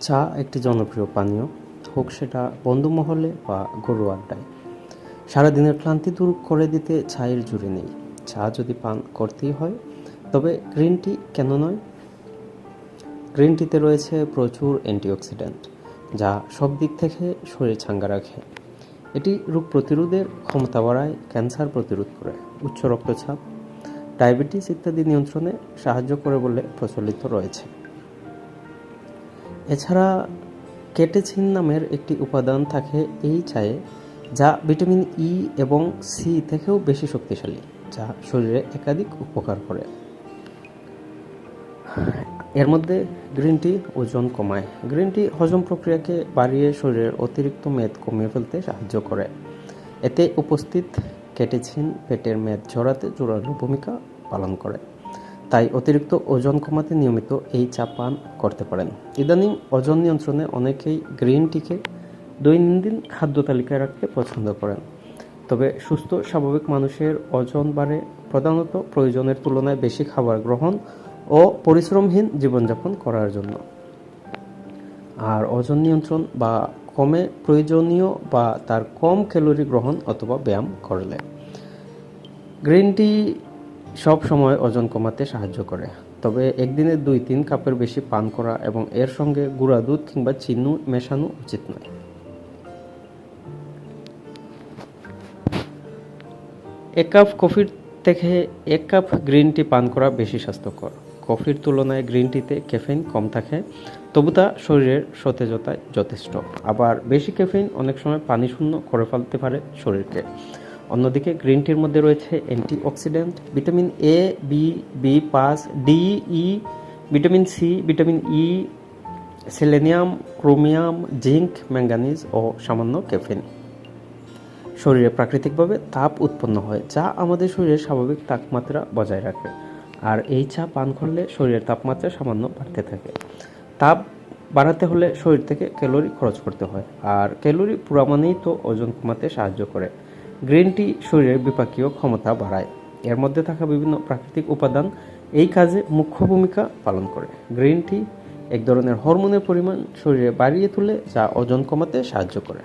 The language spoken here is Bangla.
চা একটি জনপ্রিয় পানীয়, হোক সেটা বন্ধু মহলে বা গরু আড্ডায়। সারাদিনের ক্লান্তি দূর করে দিতে চায়ের জুড়ি নেই। চা যদি পান করতেই হয়, তবে গ্রিন টি কেন নয়? গ্রিন টিতে রয়েছে প্রচুর অ্যান্টিঅক্সিডেন্ট, যা সব দিক থেকে শরীর চাঙ্গা রাখে। এটি রোগ প্রতিরোধের ক্ষমতা বাড়ায়, ক্যান্সার প্রতিরোধ করে, উচ্চ রক্তচাপ, ডায়াবেটিস ইত্যাদি নিয়ন্ত্রণে সাহায্য করে বলে প্রচলিত রয়েছে। এছাড়া ক্যাটেচিন নামের একটি উপাদান থাকে এই চায়ে, যা ভিটামিন ই এবং সি থেকেও বেশি শক্তিশালী, যা শরীরে একাধিক উপকার করে। এর মধ্যে গ্রিন টি ওজন কমায়। গ্রিন টি হজম প্রক্রিয়াকে বাড়িয়ে শরীরের অতিরিক্ত মেদ কমিয়ে ফেলতে সাহায্য করে। এতে উপস্থিত ক্যাটেচিন পেটের মেদ ঝরাতে জোরালো ভূমিকা পালন করে। তাই অতিরিক্ত ওজন কমাতে নিয়মিত এই চা পান করতে পারেন। ইদানিং ওজন নিয়ন্ত্রণে অনেকেই গ্রিন টিকে দৈনন্দিন খাদ্য তালিকায় রাখতে পছন্দ করেন। তবে সুস্থ স্বাভাবিক মানুষের ওজন বাড়ে প্রধানত প্রয়োজনের তুলনায় বেশি খাবার গ্রহণ ও পরিশ্রমহীন জীবনযাপন করার জন্য। আর ওজন নিয়ন্ত্রণ বা কমে প্রয়োজনীয় বা তার কম ক্যালোরি গ্রহণ অথবা ব্যায়াম করলে। গ্রিন টি সব সময় ওজন কমাতে সাহায্য করে, তবে একদিনে 2-3 কাপের বেশি পান করা এবং এর সঙ্গে গুঁড়া দুধ কিংবা চিনি মেশানো উচিত নয়। এক কাপ কফির থেকে 1 কাপ গ্রিন টি পান করা বেশি স্বাস্থ্যকর। কফির তুলনায় গ্রিন টিতে ক্যাফেইন কম থাকে, তবু তা শরীরের সতেজতায় যথেষ্ট। আবার বেশি ক্যাফেইন অনেক সময় পানি শূন্য করে ফেলতে পারে শরীরকে। অন্যদিকে গ্রিন টির মধ্যে রয়েছে antioxidant, vitamin A, B, B five, D, E, vitamin C, vitamin E, selenium, chromium, zinc, manganese ও সামান্য ক্যাফেইন। শরীরে প্রাকৃতিকভাবে তাপ উৎপন্ন হয়, যা আমাদের শরীরের স্বাভাবিক তাপমাত্রা বজায় রাখে। আর এই চা পান করলে শরীরের তাপমাত্রা সামান্য বাড়তে থাকে। তাপ বাড়াতে হলে শরীর থেকে ক্যালোরি খরচ করতে হয়, আর ক্যালোরি পুরা মানেই তো ওজন কমাতে সাহায্য করে। গ্রিন টি শরীরের বিপাকীয় ক্ষমতা বাড়ায়। এর মধ্যে থাকা বিভিন্ন প্রাকৃতিক উপাদান এই কাজে মুখ্য ভূমিকা পালন করে। গ্রিন টি এক ধরনের হরমোনের পরিমাণ শরীরে বাড়িয়ে তোলে, যা ওজন কমাতে সাহায্য করে।